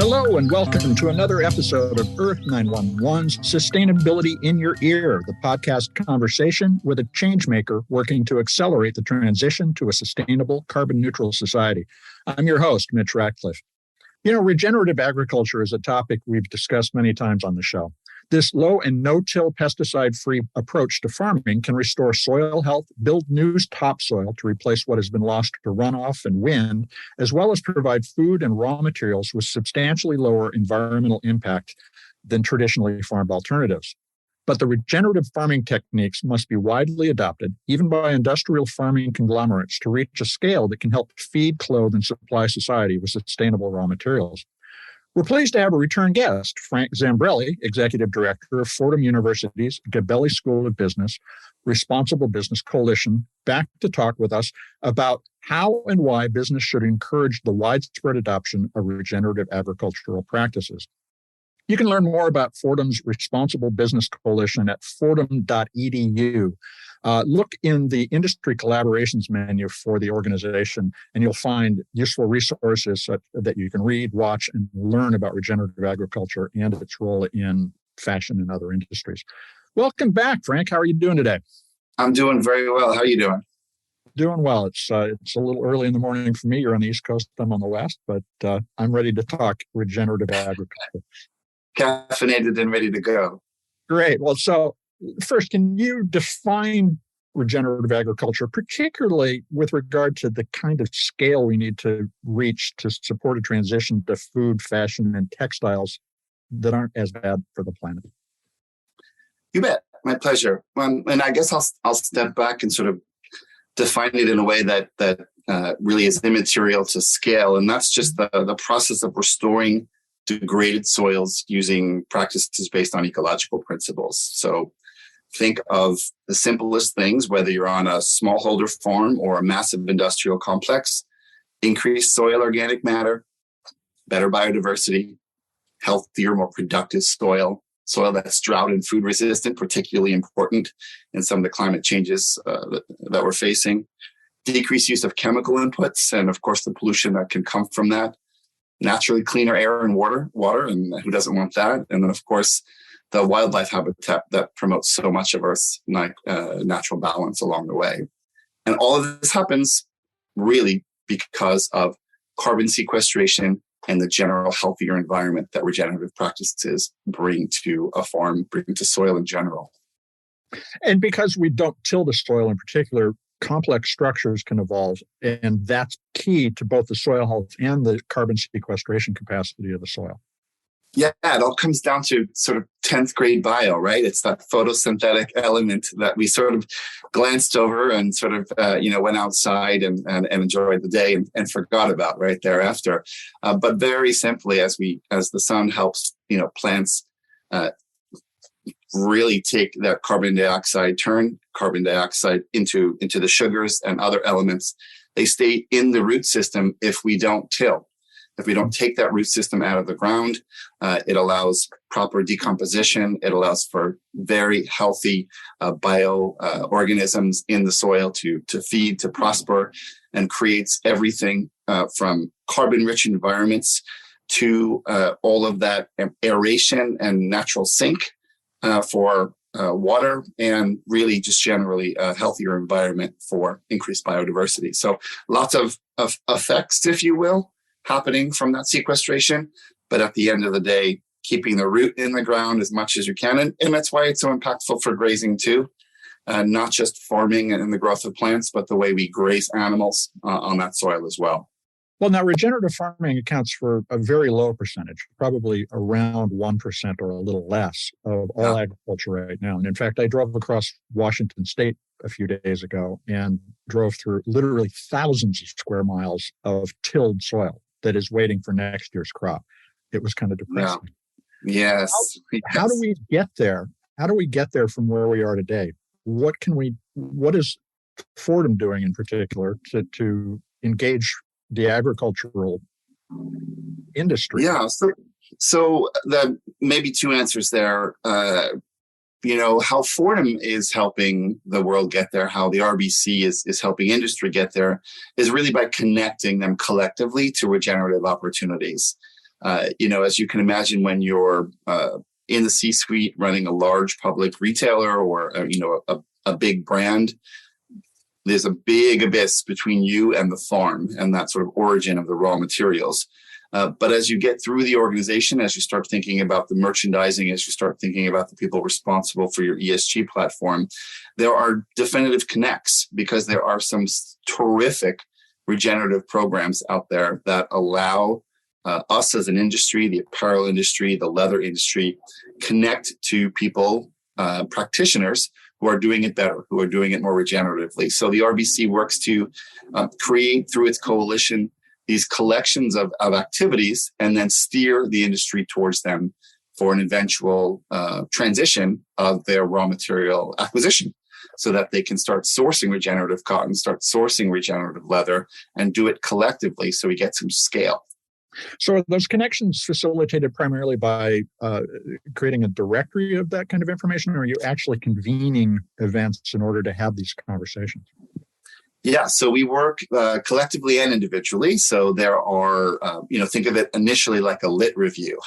Hello and welcome to another episode of Earth911's Sustainability in Your Ear, the podcast conversation with a changemaker working to accelerate the transition to a sustainable, carbon-neutral society. I'm your host, Mitch Ratcliffe. You know, regenerative agriculture is a topic we've discussed many times on the show. This low and no-till pesticide-free approach to farming can restore soil health, build new topsoil to replace what has been lost to runoff and wind, as well as provide food and raw materials with substantially lower environmental impact than traditionally farmed alternatives. But the regenerative farming techniques must be widely adopted, even by industrial farming conglomerates, to reach a scale that can help feed, clothe, and supply society with sustainable raw materials. We're pleased to have a return guest, Frank Zambrelli, Executive Director of Fordham University's Gabelli School of Business, Responsible Business Coalition, back to talk with us about how and why business should encourage the widespread adoption of regenerative agricultural practices. You can learn more about Fordham's Responsible Business Coalition at fordham.edu. Look in the industry collaborations menu for the organization, and you'll find useful resources that you can read, watch, and learn about regenerative agriculture and its role in fashion and other industries. Welcome back, Frank. How are you doing today? I'm doing very well. How are you doing? Doing well. It's a little early in the morning for me. You're on the East Coast. I'm on the West, but I'm ready to talk regenerative agriculture. Caffeinated and ready to go. Great. Well, so first, can you define regenerative agriculture, particularly with regard to the kind of scale we need to reach to support a transition to food, fashion, and textiles that aren't as bad for the planet? You bet. My pleasure. And I guess I'll step back and sort of define it in a way that really is immaterial to scale. And that's just the process of restoring degraded soils using practices based on ecological principles. So think of the simplest things, whether you're on a smallholder farm or a massive industrial complex: increased soil organic matter, better biodiversity, healthier, more productive soil that's drought and food resistant, particularly important in some of the climate changes that we're facing, decreased use of chemical inputs, and of course the pollution that can come from that, naturally cleaner air and water, and who doesn't want that? And then, of course, the wildlife habitat that promotes so much of Earth's natural balance along the way. And all of this happens really because of carbon sequestration and the general healthier environment that regenerative practices bring to a farm, bring to soil in general. And because we don't till the soil in particular, complex structures can evolve, and that's key to both the soil health and the carbon sequestration capacity of the soil. Yeah, it all comes down to sort of 10th grade bio, right? It's that photosynthetic element that we sort of glanced over and sort of, went outside and enjoyed the day and forgot about right thereafter. But very simply, as the sun helps, plants really take that carbon dioxide, turn carbon dioxide into the sugars and other elements. They stay in the root system if we don't till. If we don't take that root system out of the ground, it allows proper decomposition. It allows for very healthy organisms in the soil to feed, to prosper, and creates everything from carbon-rich environments to all of that aeration and natural sink for water, and really just generally a healthier environment for increased biodiversity. So lots of effects, if you will, happening from that sequestration. But at the end of the day, keeping the root in the ground as much as you can. And that's why it's so impactful for grazing too. Not just farming and the growth of plants, but the way we graze animals on that soil as well. Well, now regenerative farming accounts for a very low percentage, probably around 1% or a little less of all agriculture right now. And in fact, I drove across Washington State a few days ago and drove through literally thousands of square miles of tilled soil that is waiting for next year's crop. It was kind of depressing. Yeah. Yes. How do we get there? How do we get there from where we are today? What is Fordham doing in particular to engage the agricultural industry? Yeah. So the maybe two answers there. How Fordham is helping the world get there, how the RBC is helping industry get there, is really by connecting them collectively to regenerative opportunities. As you can imagine, when you're in the C-suite running a large public retailer or a big brand, there's a big abyss between you and the farm and that sort of origin of the raw materials. But as you get through the organization, as you start thinking about the merchandising, as you start thinking about the people responsible for your ESG platform, there are definitive connects because there are some terrific regenerative programs out there that allow us as an industry, the apparel industry, the leather industry, connect to people, practitioners who are doing it better, who are doing it more regeneratively. So the RBC works to create through its coalition these collections of activities and then steer the industry towards them for an eventual transition of their raw material acquisition so that they can start sourcing regenerative cotton, start sourcing regenerative leather, and do it collectively so we get some scale. So are those connections facilitated primarily by creating a directory of that kind of information, or are you actually convening events in order to have these conversations? Yeah, so we work collectively and individually. So there are, think of it initially like a lit review.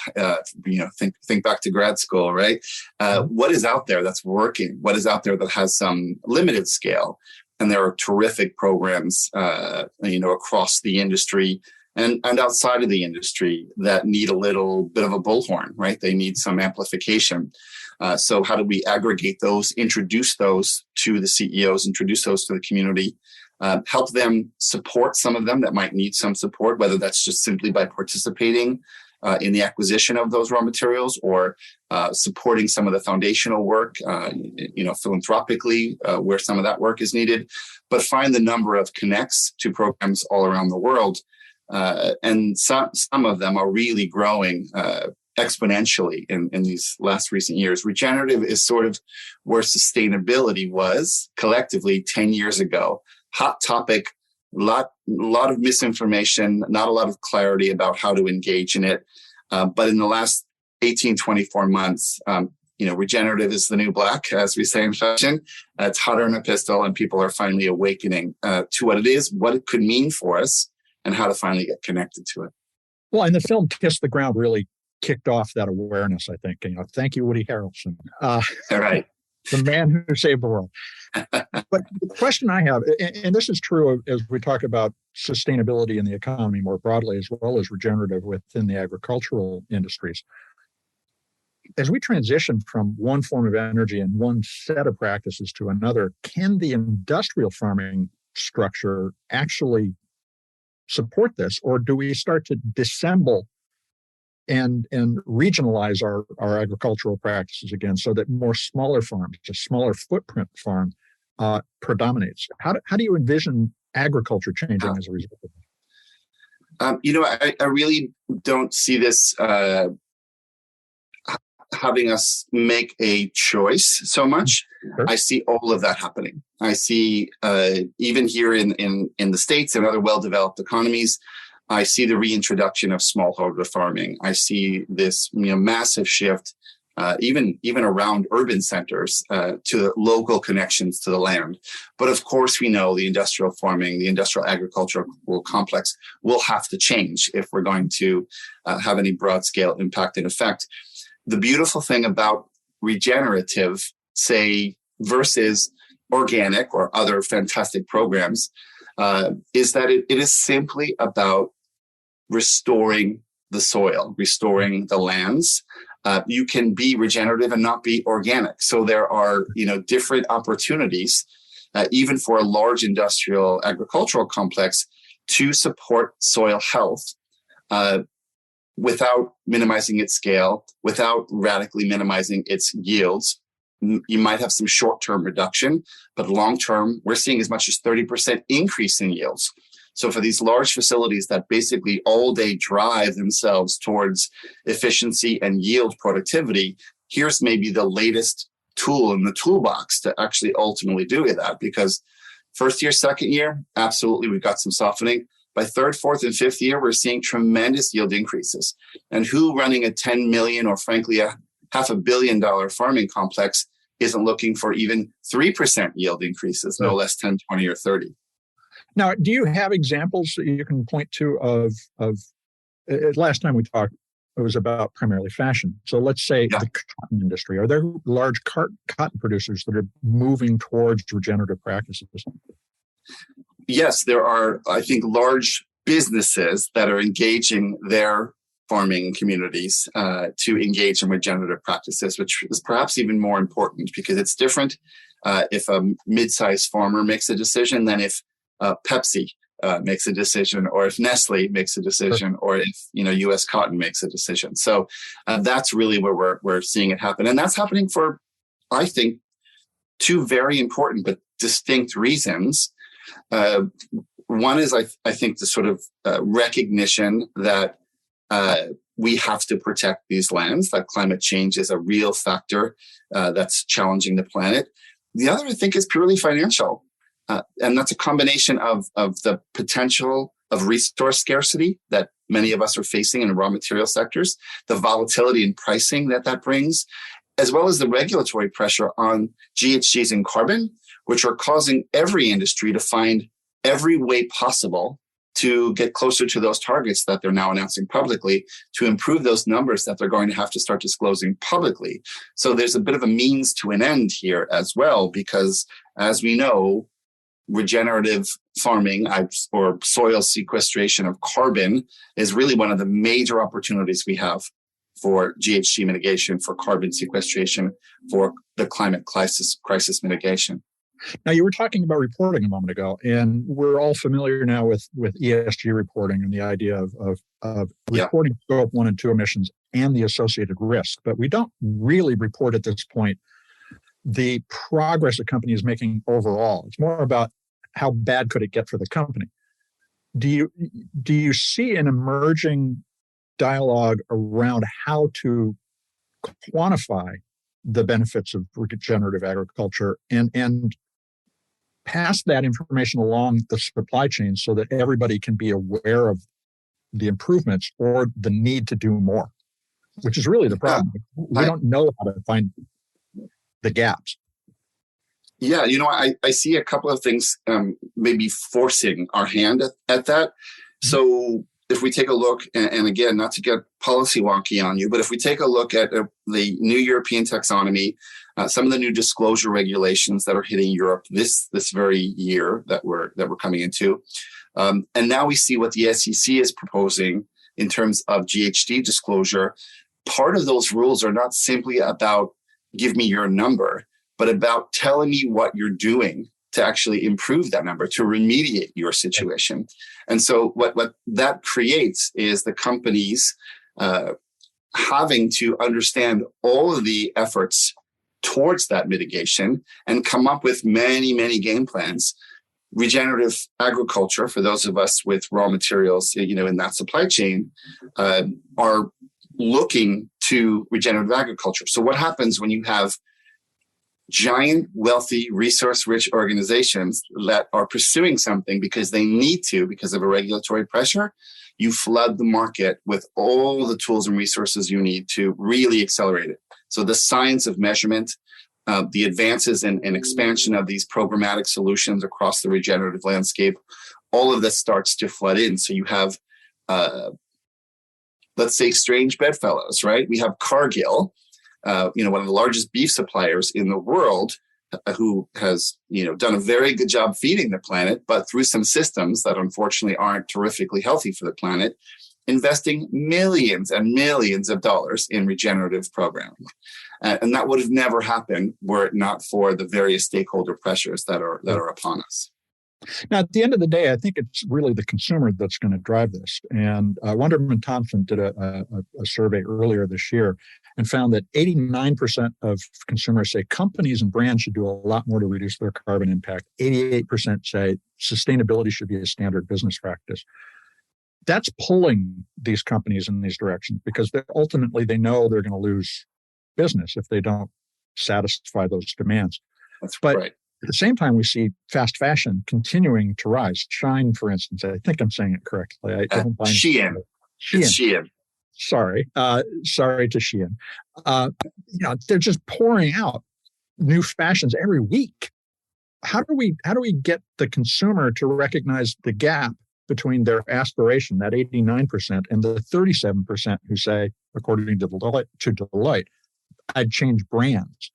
Think back to grad school, right? What is out there that's working? What is out there that has some limited scale? And there are terrific programs, across the industry and outside of the industry that need a little bit of a bullhorn, right? They need some amplification. So how do we aggregate those, introduce those to the CEOs, introduce those to the community, help them support some of them that might need some support, whether that's just simply by participating in the acquisition of those raw materials or supporting some of the foundational work, philanthropically, where some of that work is needed, but find the number of connects to programs all around the world. And some of them are really growing exponentially in these last recent years. Regenerative is sort of where sustainability was collectively 10 years ago. Hot topic, lot of misinformation, not a lot of clarity about how to engage in it. But in the last 18, 24 months, regenerative is the new black, as we say in fashion. It's hotter than a pistol, and people are finally awakening to what it is, what it could mean for us, and how to finally get connected to it. Well, and the film Kiss the Ground really kicked off that awareness, I think. Thank you, Woody Harrelson. All right. The man who saved the world. But the question I have, and this is true as we talk about sustainability in the economy more broadly, as well as regenerative within the agricultural industries. As we transition from one form of energy and one set of practices to another, can the industrial farming structure actually support this, or do we start to dissemble and regionalize our agricultural practices again so that more smaller farms, a smaller footprint farm predominates? How do you envision agriculture changing as a result of that? I really don't see this having us make a choice so much. Sure. I see all of that happening. I see even here in the States and other well-developed economies, I see the reintroduction of smallholder farming. I see this massive shift, even around urban centers, to the local connections to the land. But of course, we know the industrial farming, the industrial agricultural complex will have to change if we're going to have any broad-scale impact and effect. The beautiful thing about regenerative, say, versus organic or other fantastic programs, is that it is simply about restoring the soil, restoring the lands. You can be regenerative and not be organic. So there are, different opportunities, even for a large industrial agricultural complex, to support soil health without minimizing its scale, without radically minimizing its yields. You might have some short-term reduction, but long-term, we're seeing as much as 30% increase in yields. So for these large facilities that basically all day drive themselves towards efficiency and yield productivity, here's maybe the latest tool in the toolbox to actually ultimately do that. Because first year, second year, absolutely, we've got some softening. By third, fourth, and fifth year, we're seeing tremendous yield increases. And who running a 10 million or frankly a $500 million farming complex isn't looking for even 3% yield increases, no less 10, 20, or 30. Now, do you have examples that you can point to of last time we talked, it was about primarily fashion. So let's say Yeah. the cotton industry. Are there large cotton producers that are moving towards regenerative practices? Yes, there are, I think, large businesses that are engaging their farming communities to engage in regenerative practices, which is perhaps even more important because it's different if a mid-sized farmer makes a decision than if Pepsi makes a decision, or if Nestle makes a decision, or if U.S. Cotton makes a decision. So that's really where we're seeing it happen, and that's happening for, I think, two very important but distinct reasons. One is, I think, the sort of recognition that we have to protect these lands, that climate change is a real factor that's challenging the planet. The other, I think, is purely financial. And that's a combination of the potential of resource scarcity that many of us are facing in the raw material sectors, the volatility in pricing that brings, as well as the regulatory pressure on GHGs and carbon, which are causing every industry to find every way possible to get closer to those targets that they're now announcing publicly, to improve those numbers that they're going to have to start disclosing publicly. So there's a bit of a means to an end here as well, because as we know, regenerative farming or soil sequestration of carbon is really one of the major opportunities we have for GHG mitigation, for carbon sequestration, for the climate crisis mitigation. Now, you were talking about reporting a moment ago, and we're all familiar now with ESG reporting and the idea of reporting scope 1 and 2 emissions and the associated risk. But we don't really report at this point the progress a company is making overall. It's more about how bad could it get for the company. Do you see an emerging dialogue around how to quantify the benefits of regenerative agriculture and pass that information along the supply chain so that everybody can be aware of the improvements or the need to do more, which is really the problem. We don't know how to find the gaps. Yeah, I see a couple of things maybe forcing our hand at that. So if we take a look, and again, not to get policy wonky on you, but if we take a look at the new European taxonomy, some of the new disclosure regulations that are hitting Europe this very year that we're coming into, and now we see what the SEC is proposing in terms of GHG disclosure. Part of those rules are not simply about give me your number, but about telling me what you're doing to actually improve that number, to remediate your situation. And so what that creates is the companies having to understand all of the efforts towards that mitigation and come up with many, many game plans. Regenerative agriculture, for those of us with raw materials, in that supply chain, are looking to regenerative agriculture. So what happens when you have giant, wealthy, resource-rich organizations that are pursuing something because they need to, because of a regulatory pressure? You flood the market with all the tools and resources you need to really accelerate it. So the science of measurement, the advances and expansion of these programmatic solutions across the regenerative landscape, all of this starts to flood in. So you have, let's say, strange bedfellows, right? We have Cargill, one of the largest beef suppliers in the world, who has, done a very good job feeding the planet, but through some systems that unfortunately aren't terrifically healthy for the planet, investing millions and millions of dollars in regenerative programming. And that would have never happened were it not for the various stakeholder pressures that are upon us. Now, at the end of the day, I think it's really the consumer that's going to drive this. And Wunderman Thompson did a survey earlier this year and found that 89% of consumers say companies and brands should do a lot more to reduce their carbon impact. 88% say sustainability should be a standard business practice. That's pulling these companies in these directions because ultimately they know they're going to lose business if they don't satisfy those demands. That's but right. At the same time, we see fast fashion continuing to rise. Shine, for instance, I think I'm saying it correctly. I don't find Shein. It's Shein. Sorry to Shein. They're just pouring out new fashions every week. How do we get the consumer to recognize the gap between their aspiration, that 89%, and the 37% who say, according to Deloitte, I'd change brands.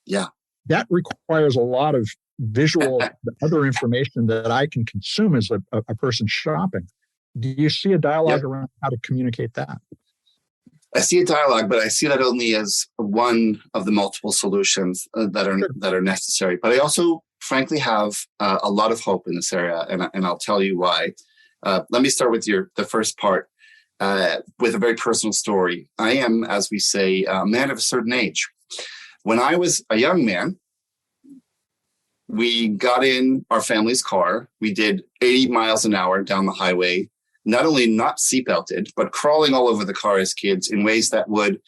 Yeah. That requires a lot of visual, other information that I can consume as a person shopping. Do you see a dialogue around how to communicate that? I see a dialogue, but I see that only as one of the multiple solutions that are necessary. But I also, frankly, have a lot of hope in this area, and I'll tell you why. Let me start with the first part with a very personal story. I am, as we say, a man of a certain age. When I was a young man, we got in our family's car. We did 80 miles an hour down the highway, not only not seatbelted, but crawling all over the car as kids in ways that would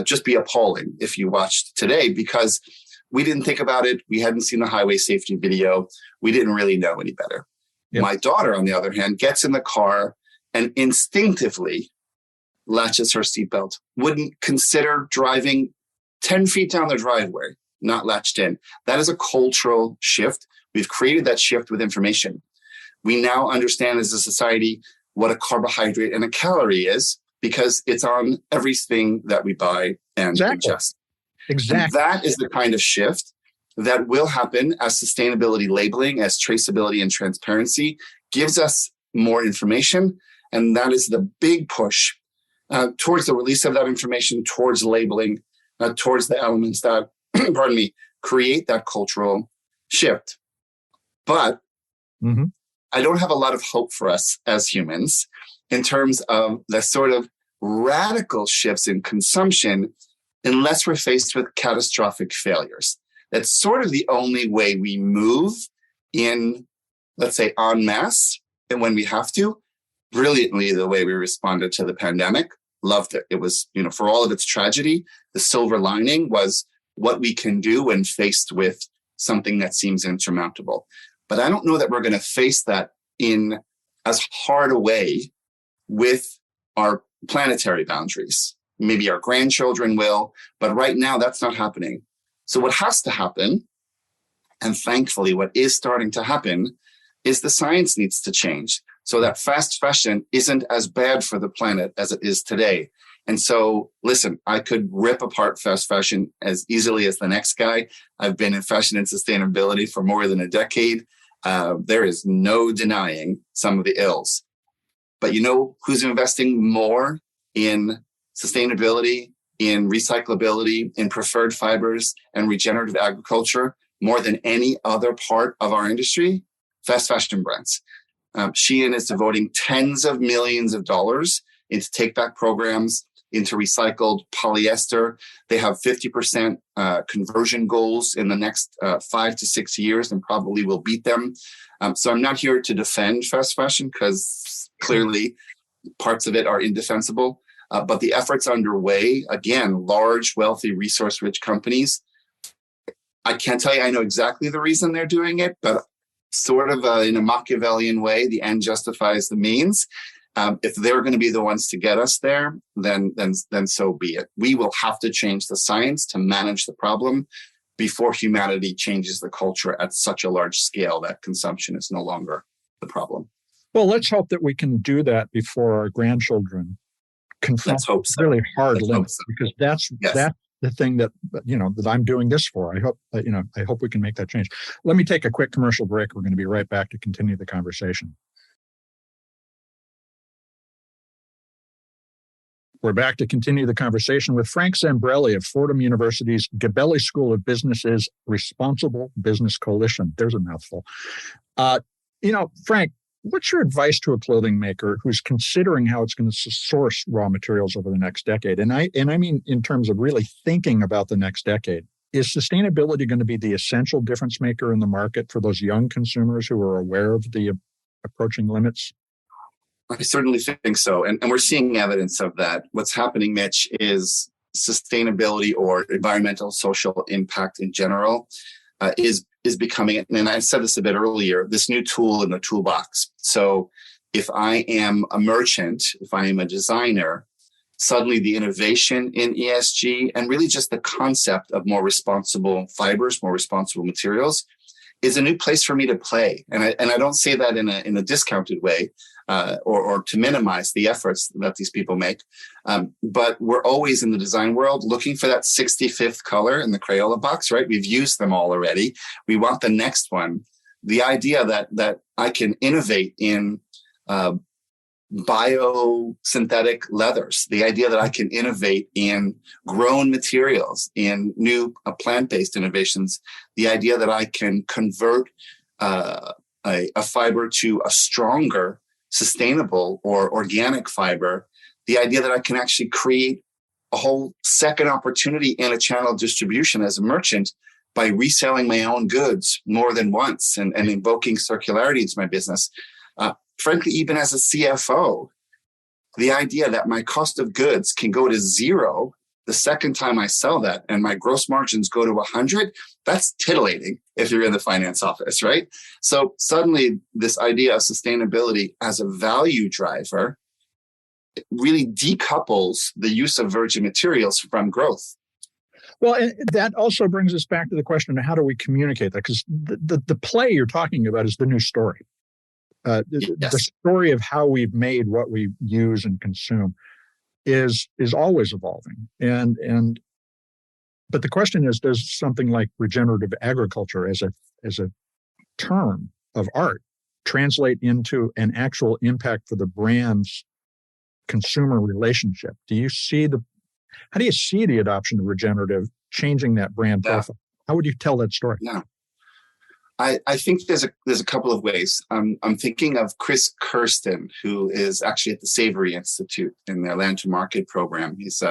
just be appalling if you watched today, because we didn't think about it. We hadn't seen the highway safety video. We didn't really know any better. Yep. My daughter, on the other hand, gets in the car and instinctively latches her seatbelt, wouldn't consider driving 10 feet down the driveway, not latched in. That is a cultural shift. We've created that shift with information. We now understand as a society what a carbohydrate and a calorie is, because it's on everything that we buy and ingest. Exactly. And that is the kind of shift that will happen as sustainability labeling, as traceability and transparency gives us more information. And that is the big push towards the release of that information, towards labeling, towards the elements that, create that cultural shift. But I don't have a lot of hope for us as humans in terms of the sort of radical shifts in consumption unless we're faced with catastrophic failures. That's sort of the only way we move in, let's say, en masse, and when we have to. Brilliantly, the way we responded to the pandemic, loved it. It was, for all of its tragedy, the silver lining was what we can do when faced with something that seems insurmountable. But I don't know that we're going to face that in as hard a way with our planetary boundaries. Maybe our grandchildren will, but right now that's not happening. So what has to happen, and thankfully what is starting to happen, is the science needs to change so that fast fashion isn't as bad for the planet as it is today. And so, listen, I could rip apart fast fashion as easily as the next guy. I've been in fashion and sustainability for more than a decade. There is no denying some of the ills. But you know who's investing more in sustainability, in recyclability, in preferred fibers, and regenerative agriculture more than any other part of our industry? Fast fashion brands. Shein is devoting tens of millions of dollars into take-back programs, into recycled polyester. They have 50% conversion goals in the next 5 to 6 years, and probably will beat them. So I'm not here to defend fast fashion, because clearly parts of it are indefensible. But the efforts underway, again, large, wealthy, resource-rich companies, I can't tell you I know exactly the reason they're doing it, but sort of in a Machiavellian way, the end justifies the means. If they're going to be the ones to get us there, then so be it. We will have to change the science to manage the problem before humanity changes the culture at such a large scale that consumption is no longer the problem. Well, let's hope that we can do that before our grandchildren confront really hard limits, because that's the thing that that I'm doing this for. I hope we can make that change. Let me take a quick commercial break. We're going to be right back to continue the conversation. We're back to continue the conversation with Frank Zambrelli of Fordham University's Gabelli School of Business's Responsible Business Coalition. There's a mouthful. Frank, what's your advice to a clothing maker who's considering how it's going to source raw materials over the next decade? And I mean in terms of really thinking about the next decade. Is sustainability going to be the essential difference maker in the market for those young consumers who are aware of the approaching limits? I certainly think so. And we're seeing evidence of that. What's happening, Mitch, is sustainability or environmental social impact in general is becoming, and I said this a bit earlier, this new tool in the toolbox. So if I am a merchant, if I am a designer, suddenly the innovation in ESG and really just the concept of more responsible fibers, more responsible materials is a new place for me to play. And I don't say that in a discounted way, or to minimize the efforts that these people make. But we're always in the design world looking for that 65th color in the Crayola box, right? We've used them all already. We want the next one. The idea that I can innovate in biosynthetic leathers, the idea that I can innovate in grown materials, in new plant-based innovations, the idea that I can convert a fiber to a stronger, sustainable or organic fiber, the idea that I can actually create a whole second opportunity in a channel of distribution as a merchant by reselling my own goods more than once and invoking circularity into my business. Frankly, even as a CFO, the idea that my cost of goods can go to zero the second time I sell that and my gross margins go to 100, that's titillating if you're in the finance office, right? So suddenly this idea of sustainability as a value driver really decouples the use of virgin materials from growth. Well, and that also brings us back to the question of how do we communicate that? Because the play you're talking about is the new story. Yes. The story of how we've made what we use and consume is always evolving. But the question is, does something like regenerative agriculture as a term of art translate into an actual impact for the brand's consumer relationship? How do you see the adoption of regenerative changing that brand profile? How would you tell that story? Yeah. I think there's a couple of ways. I'm thinking of Chris Kirsten, who is actually at the Savory Institute in their Land to Market program. He's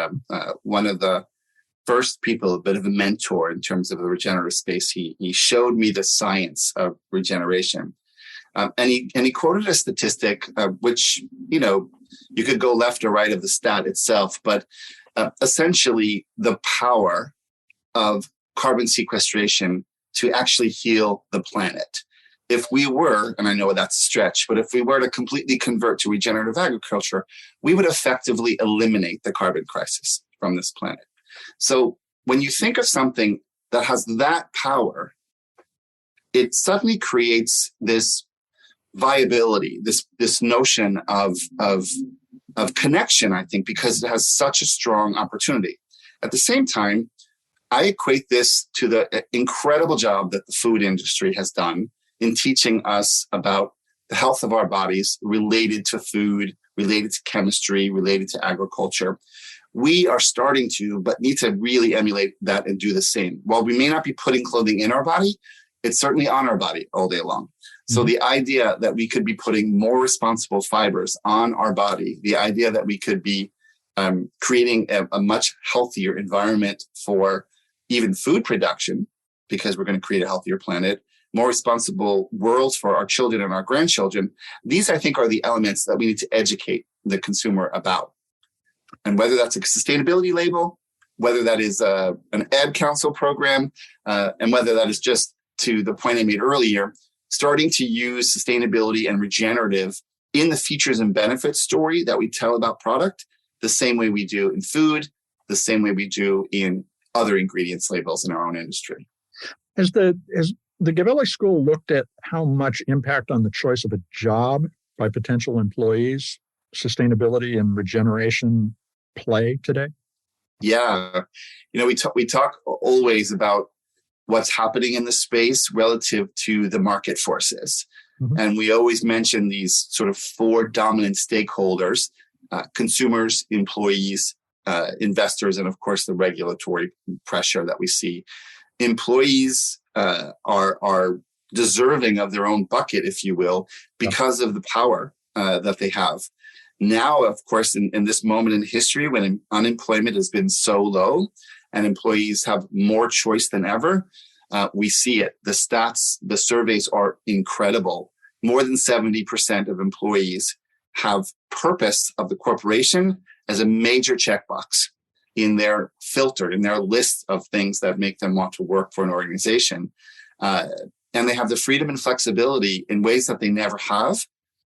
one of the first people, a bit of a mentor in terms of the regenerative space. He showed me the science of regeneration, and he quoted a statistic, which you could go left or right of the stat itself, but essentially the power of carbon sequestration to actually heal the planet. If we were, and I know that's a stretch, but if we were to completely convert to regenerative agriculture, we would effectively eliminate the carbon crisis from this planet. So when you think of something that has that power, it suddenly creates this viability, this notion of connection, I think, because it has such a strong opportunity. At the same time, I equate this to the incredible job that the food industry has done in teaching us about the health of our bodies related to food, related to chemistry, related to agriculture. We are starting to, but need to really emulate that and do the same. While we may not be putting clothing in our body, it's certainly on our body all day long. So the idea that we could be putting more responsible fibers on our body, the idea that we could be creating a much healthier environment for even food production, because we're going to create a healthier planet, more responsible worlds for our children and our grandchildren. These, I think, are the elements that we need to educate the consumer about. And whether that's a sustainability label, whether that is an ad council program, and whether that is just to the point I made earlier, starting to use sustainability and regenerative in the features and benefits story that we tell about product, the same way we do in food, the same way we do in other ingredients labels in our own industry. Has the Gabelli School looked at how much impact on the choice of a job by potential employees sustainability and regeneration play today? Yeah. We talk always about what's happening in the space relative to the market forces. Mm-hmm. And we always mention these sort of four dominant stakeholders, consumers, employees, investors, and of course the regulatory pressure that we see. Employees are deserving of their own bucket, if you will, because of the power that they have. Now, of course, in this moment in history when unemployment has been so low and employees have more choice than ever, we see it. The stats, the surveys are incredible. More than 70% of employees have purpose of the corporation as a major checkbox in their filter, in their list of things that make them want to work for an organization. And they have the freedom and flexibility in ways that they never have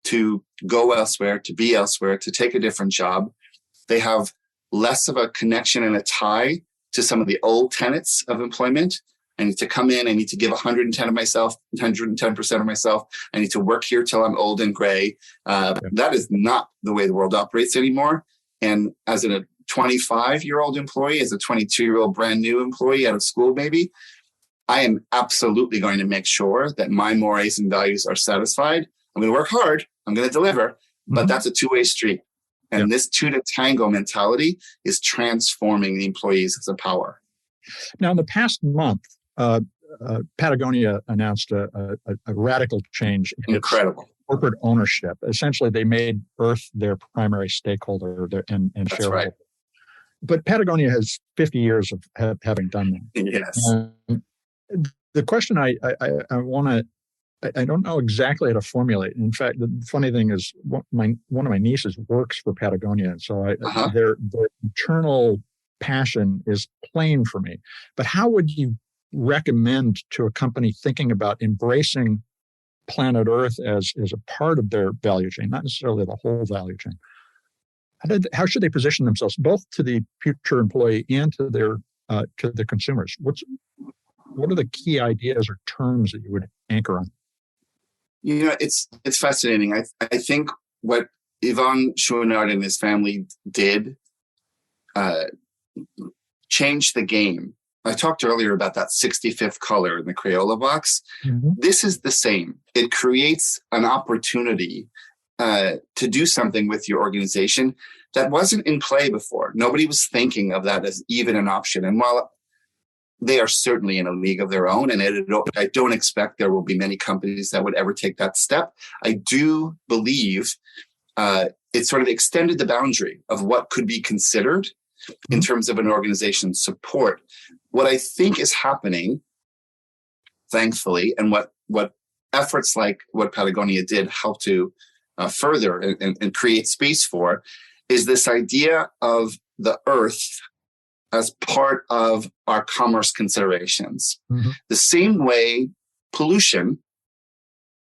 to go elsewhere, to be elsewhere, to take a different job. They have less of a connection and a tie to some of the old tenets of employment, I need to come in. I need to give 110 of myself, 110% of myself. I need to work here till I'm old and gray. That is not the way the world operates anymore. And as a 25-year-old employee, as a 22-year-old brand new employee out of school, maybe, I am absolutely going to make sure that my mores and values are satisfied. I'm going to work hard. I'm going to deliver, but that's a two-way street. And this two to tango mentality is transforming the employees as a power. Now, in the past month, Patagonia announced a radical change in its corporate ownership. Essentially, they made Earth their primary stakeholder and shareholder. Right. But Patagonia has 50 years of having done that. Yes. The question I want to, I don't know exactly how to formulate. In fact, the funny thing is, one of my nieces works for Patagonia, so their internal passion is plain for me. But how would you recommend to a company thinking about embracing planet Earth as a part of their value chain, not necessarily the whole value chain? How should they position themselves, both to the future employee and to the consumers? What are the key ideas or terms that you would anchor on? It's fascinating. I think what Yvon Chouinard and his family did changed the game. I talked earlier about that 65th color in the Crayola box. Mm-hmm. This is the same. It creates an opportunity to do something with your organization that wasn't in play before. Nobody was thinking of that as even an option. And while they are certainly in a league of their own, and I don't expect there will be many companies that would ever take that step, I do believe it sort of extended the boundary of what could be considered in terms of an organization's support. What I think is happening, thankfully, and what efforts like what Patagonia did help to further and create space for, is this idea of the earth as part of our commerce considerations. Mm-hmm. The same way pollution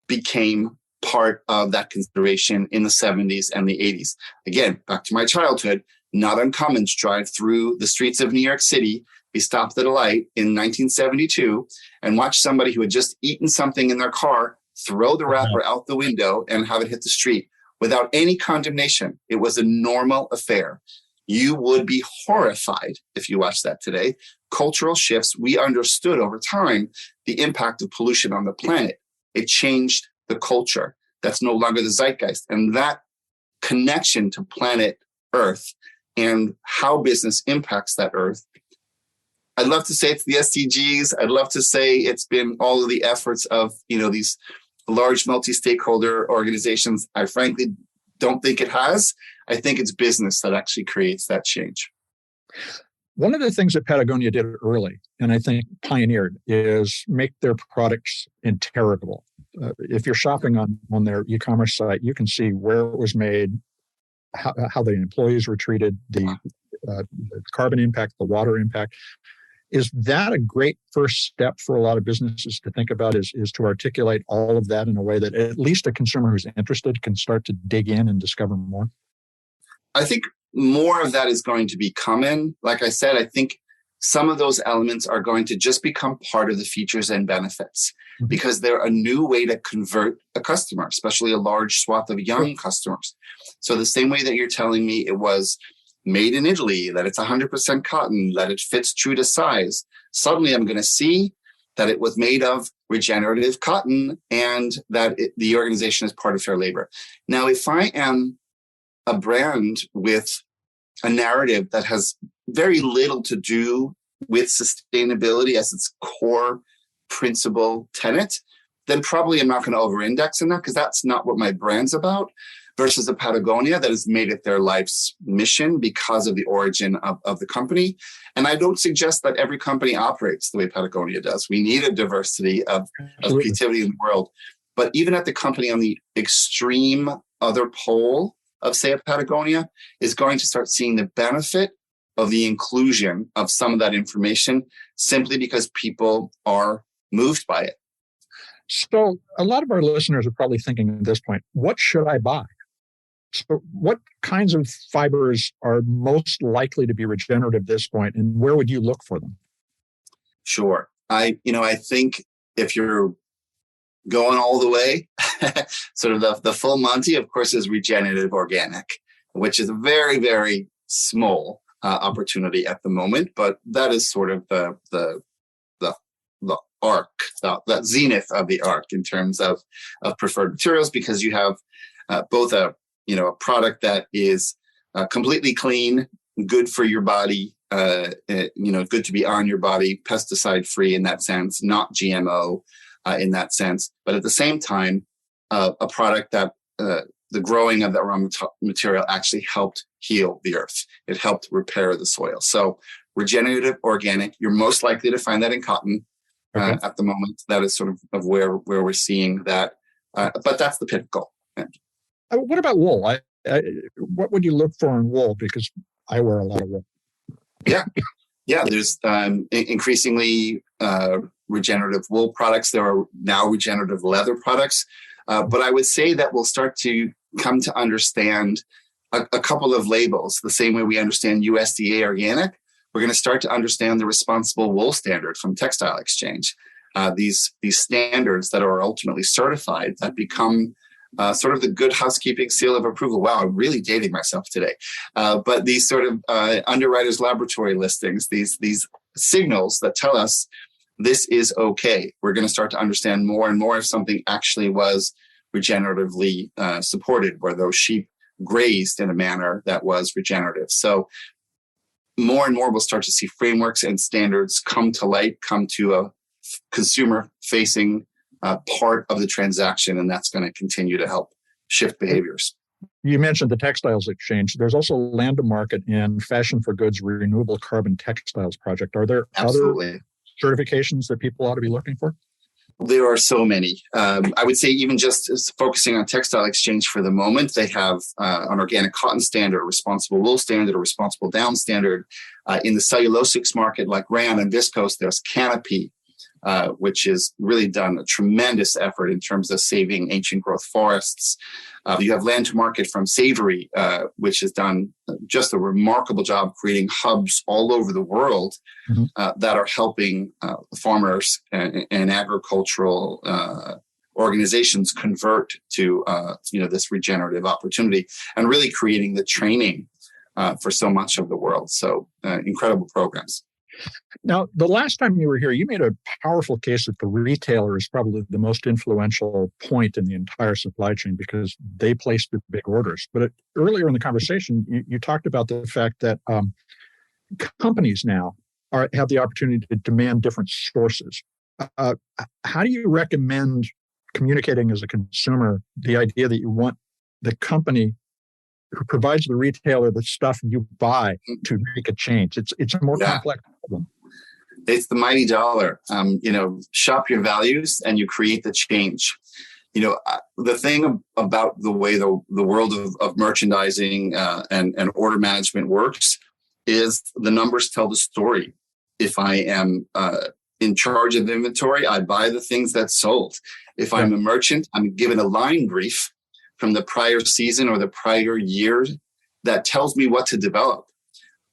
became part of that consideration in the 70s and the 80s. Again, back to my childhood, not uncommon to drive through the streets of New York City, be stopped at a light in 1972, and watch somebody who had just eaten something in their car throw the wrapper out the window and have it hit the street without any condemnation. It was a normal affair. You would be horrified if you watched that today. Cultural shifts, we understood over time the impact of pollution on the planet. It changed the culture. That's no longer the zeitgeist. And that connection to planet Earth and how business impacts that Earth, I'd love to say it's the SDGs. I'd love to say it's been all of the efforts of, these large multi-stakeholder organizations. I frankly don't think it has. I think it's business that actually creates that change. One of the things that Patagonia did early, and I think pioneered, is make their products interrogable. If you're shopping on their e-commerce site, you can see where it was made, how the employees were treated, the carbon impact, the water impact. Is that a great first step for a lot of businesses to think about, is to articulate all of that in a way that at least a consumer who's interested can start to dig in and discover more? I think more of that is going to be coming. Like I said, I think some of those elements are going to just become part of the features and benefits because they're a new way to convert a customer, especially a large swath of young customers. So the same way that you're telling me it was made in Italy, that it's 100% cotton, that it fits true to size, suddenly I'm going to see that it was made of regenerative cotton and that the organization is part of fair labor. Now, if I am a brand with a narrative that has very little to do with sustainability as its core principle tenet, then probably I'm not going to over-index in that because that's not what my brand's about, versus a Patagonia that has made it their life's mission because of the origin of the company. And I don't suggest that every company operates the way Patagonia does. We need a diversity of creativity in the world. But even at the company on the extreme other pole of, say, a Patagonia, is going to start seeing the benefit of the inclusion of some of that information simply because people are moved by it. So a lot of our listeners are probably thinking at this point, what should I buy? So what kinds of fibers are most likely to be regenerative at this point, and where would you look for them? Sure. I think if you're going all the way, sort of the full Monty, of course, is regenerative organic, which is a very, very small opportunity at the moment, but that is sort of the arc, the zenith of the arc in terms of preferred materials, because you have both a product that is completely clean, good for your body, good to be on your body, pesticide free in that sense, not GMO in that sense, but at the same time, a product that the growing of that raw material actually helped heal the earth. It helped repair the soil. So regenerative organic, you're most likely to find that in cotton. Okay. At the moment, that is sort of where we're seeing that. But that's the pinnacle. What about wool? What would you look for in wool? Because I wear a lot of wool. Yeah. There's increasingly regenerative wool products. There are now regenerative leather products. But I would say that we'll start to come to understand a couple of labels, the same way we understand USDA organic. We're going to start to understand the responsible wool standard from Textile Exchange. These standards that are ultimately certified that become sort of the good housekeeping seal of approval. Wow, I'm really dating myself today. But these sort of underwriters laboratory listings, these signals that tell us this is okay. We're going to start to understand more and more if something actually was regeneratively supported, where those sheep grazed in a manner that was regenerative. So more and more we'll start to see frameworks and standards come to light, come to a consumer-facing part of the transaction, and that's going to continue to help shift behaviors. You mentioned the Textiles Exchange. There's also Land to Market and Fashion for Goods Renewable Carbon Textiles Project. Are there other certifications that people ought to be looking for? There are so many. I would say even just focusing on Textile Exchange for the moment, they have an organic cotton standard, a responsible wool standard, a responsible down standard. In the cellulosics market, like rayon and viscose, there's Canopy, which has really done a tremendous effort in terms of saving ancient growth forests. You have Land to Market from Savory, which has done just a remarkable job creating hubs all over the world that are helping farmers and agricultural organizations convert to this regenerative opportunity, and really creating the training for so much of the world. So incredible programs. Now, the last time you were here, you made a powerful case that the retailer is probably the most influential point in the entire supply chain because they place the big orders. But earlier in the conversation, you talked about the fact that companies now have the opportunity to demand different sources. How do you recommend communicating as a consumer the idea that you want the company who provides the retailer the stuff you buy to make a change? It's a more complex problem. It's the mighty dollar. Shop your values and you create the change. The thing about the way the world of merchandising and order management works is the numbers tell the story. If I am in charge of inventory, I buy the things that sold. If I'm a merchant, I'm given a line brief from the prior season or the prior year that tells me what to develop.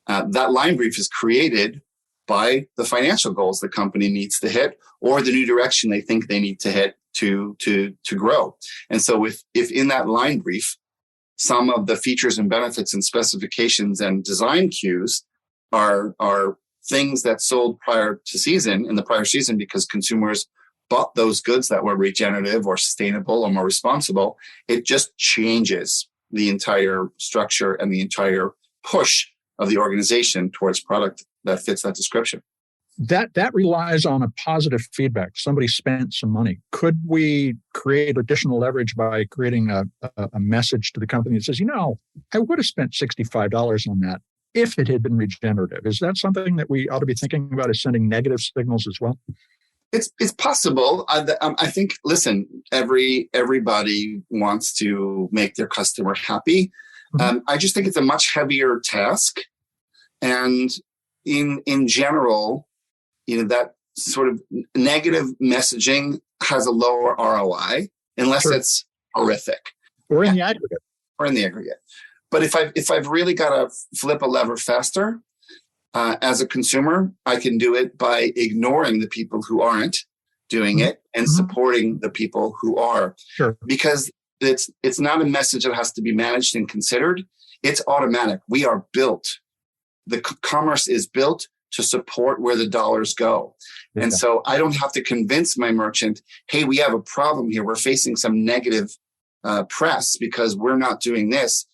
That line brief is created by the financial goals the company needs to hit or the new direction they think they need to hit to grow. And so if in that line brief, some of the features and benefits and specifications and design cues are things that sold in the prior season because consumers bought those goods that were regenerative or sustainable or more responsible, it just changes the entire structure and the entire push of the organization towards product that fits that description. That relies on a positive feedback. Somebody spent some money. Could we create additional leverage by creating a message to the company that says, I would have spent $65 on that if it had been regenerative? Is that something that we ought to be thinking about, as sending negative signals as well? It's possible. I think, listen, everybody wants to make their customer happy. I just think it's a much heavier task. And in general, that sort of negative messaging has a lower ROI unless it's horrific. Or in the aggregate. But if I've really got to flip a lever faster, As a consumer, I can do it by ignoring the people who aren't doing it and supporting the people who are. Sure. Because it's not a message that has to be managed and considered. It's automatic. We are built. The commerce is built to support where the dollars go. Yeah. And so I don't have to convince my merchant, hey, we have a problem here. We're facing some negative press because we're not doing this.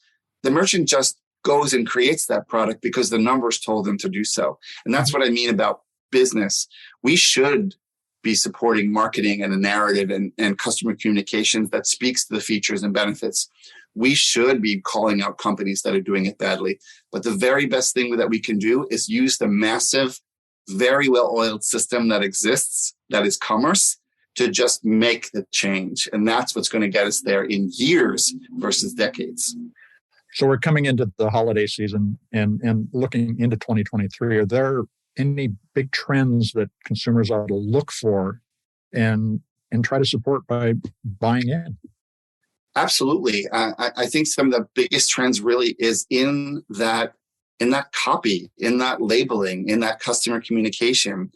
The merchant just goes and creates that product because the numbers told them to do so. And that's what I mean about business. We should be supporting marketing and a narrative and customer communications that speaks to the features and benefits. We should be calling out companies that are doing it badly. But the very best thing that we can do is use the massive, very well-oiled system that exists, that is commerce, to just make the change. And that's what's going to get us there in years versus decades. So we're coming into the holiday season and looking into 2023. Are there any big trends that consumers ought to look for and try to support by buying in? Absolutely. I think some of the biggest trends really is in that copy, in that labeling, in that customer communication.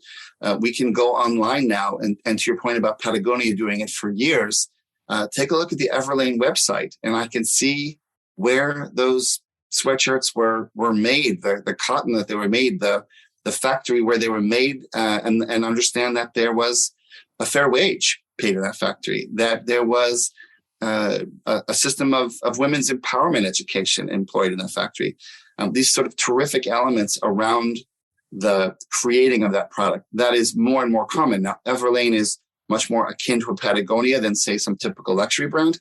We can go online now, and to your point about Patagonia doing it for years, take a look at the Everlane website, and I can see where those sweatshirts were made, the cotton that they were made, the factory where they were made, and understand that there was a fair wage paid in that factory, that there was a system of women's empowerment education employed in that factory. These sort of terrific elements around the creating of that product. That is more and more common. Now, Everlane is much more akin to a Patagonia than, say, some typical luxury brand.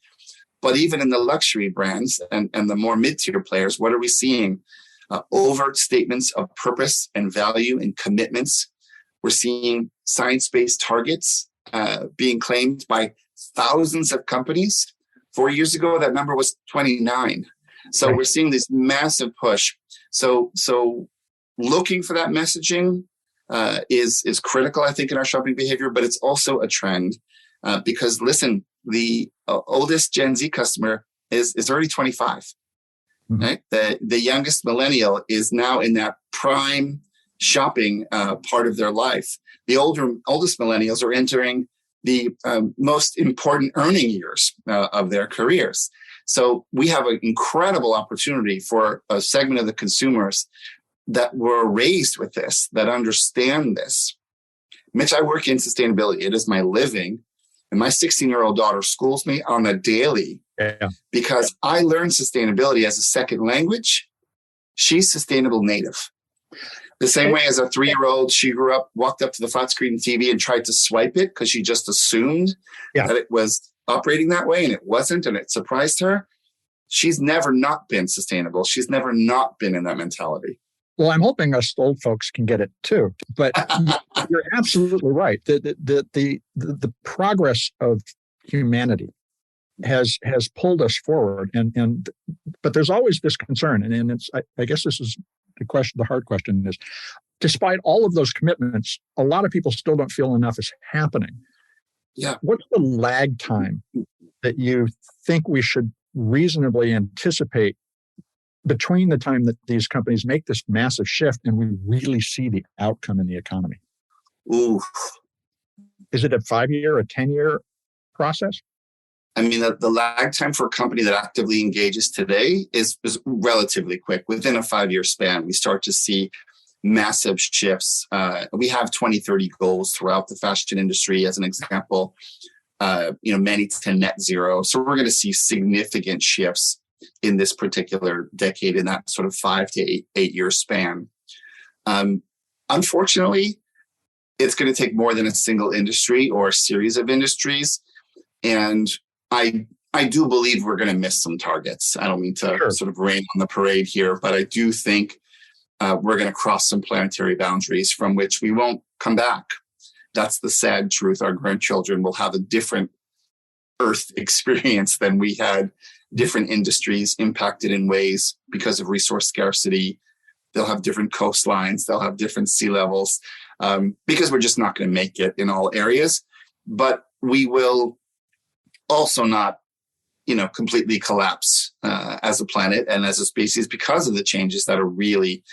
But even in the luxury brands and the more mid-tier players, what are we seeing? Overt statements of purpose and value and commitments. We're seeing science-based targets being claimed by thousands of companies. 4 years ago, that number was 29. So We're seeing this massive push. So looking for that messaging is critical, I think, in our shopping behavior, but it's also a trend because, listen, the oldest Gen Z customer is already 25. Mm-hmm. Right? The youngest millennial is now in that prime shopping part of their life. The oldest millennials are entering the most important earning years of their careers. So we have an incredible opportunity for a segment of the consumers that were raised with this, that understand this. Mitch, I work in sustainability. It is my living. And my 16-year-old daughter schools me on a daily because I learned sustainability as a second language. She's sustainable native. The same way as a 3-year-old, she grew up, walked up to the flat screen TV and tried to swipe it because she just assumed that it was operating that way, and it wasn't, and it surprised her. She's never not been sustainable. She's never not been in that mentality. Well, I'm hoping us old folks can get it too. But you're absolutely right. The progress of humanity has pulled us forward, but there's always this concern, and it's I guess this is the question. The hard question is, despite all of those commitments, a lot of people still don't feel enough is happening. Yeah. What's the lag time that you think we should reasonably anticipate between the time that these companies make this massive shift and we really see the outcome in the economy? Ooh. Is it a 5-year, a 10-year process? I mean, the lag time for a company that actively engages today is relatively quick. Within a 5-year span, we start to see massive shifts. We have 2030 goals throughout the fashion industry, as an example, many to net zero. So we're going to see significant shifts in this particular decade in that sort of 5 to 8 year span. Unfortunately, it's going to take more than a single industry or a series of industries. And I do believe we're going to miss some targets. I don't mean to sort of rain on the parade here, but I do think we're going to cross some planetary boundaries from which we won't come back. That's the sad truth. Our grandchildren will have a different Earth experience than we had. Different industries impacted in ways because of resource scarcity. They'll have different coastlines. They'll have different sea levels because we're just not going to make it in all areas. But we will also not, completely collapse as a planet and as a species because of the changes that are really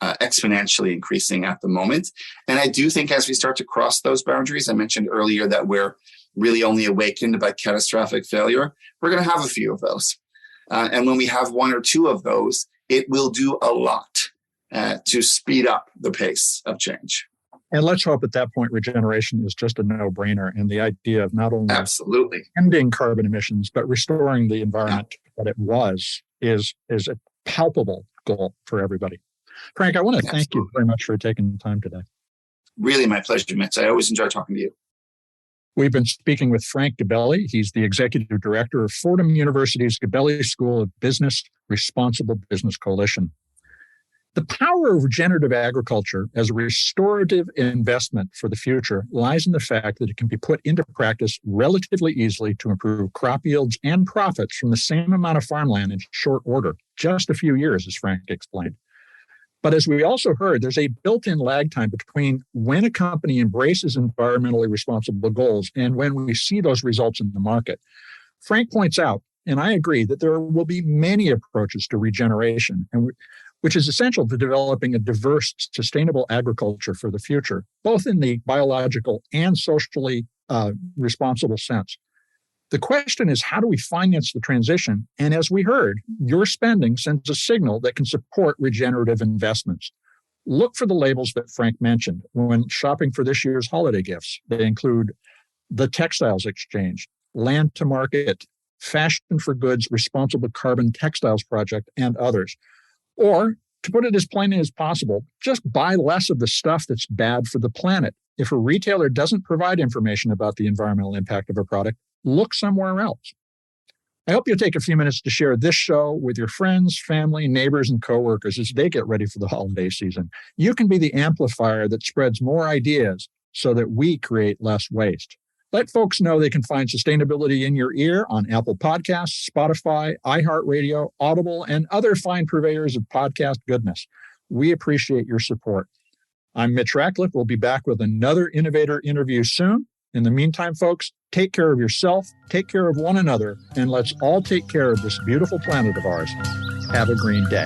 exponentially increasing at the moment. And I do think as we start to cross those boundaries, I mentioned earlier that we're really only awakened by catastrophic failure. We're going to have a few of those. And when we have one or two of those, it will do a lot to speed up the pace of change. And let's hope at that point, regeneration is just a no-brainer. And the idea of not only absolutely ending carbon emissions, but restoring the environment that it was is a palpable goal for everybody. Frank, I want to thank you very much for taking the time today. Really my pleasure, Mitch. I always enjoy talking to you. We've been speaking with Frank Gabelli. He's the executive director of Fordham University's Gabelli School of Business Responsible Business Coalition. The power of regenerative agriculture as a restorative investment for the future lies in the fact that it can be put into practice relatively easily to improve crop yields and profits from the same amount of farmland in short order, just a few years, as Frank explained. But as we also heard, there's a built-in lag time between when a company embraces environmentally responsible goals and when we see those results in the market. Frank points out, and I agree, that there will be many approaches to regeneration, which is essential to developing a diverse, sustainable agriculture for the future, both in the biological and socially responsible sense. The question is, how do we finance the transition? And as we heard, your spending sends a signal that can support regenerative investments. Look for the labels that Frank mentioned when shopping for this year's holiday gifts. They include the Textiles Exchange, Land to Market, Fashion for Goods, Responsible Carbon Textiles Project, and others. Or, to put it as plainly as possible, just buy less of the stuff that's bad for the planet. If a retailer doesn't provide information about the environmental impact of a product, look somewhere else. I hope you'll take a few minutes to share this show with your friends, family, neighbors, and coworkers as they get ready for the holiday season. You can be the amplifier that spreads more ideas so that we create less waste. Let folks know they can find Sustainability in Your Ear on Apple Podcasts, Spotify, iHeartRadio, Audible, and other fine purveyors of podcast goodness. We appreciate your support. I'm Mitch Ratcliffe. We'll be back with another innovator interview soon. In the meantime, folks, take care of yourself, take care of one another, and let's all take care of this beautiful planet of ours. Have a green day.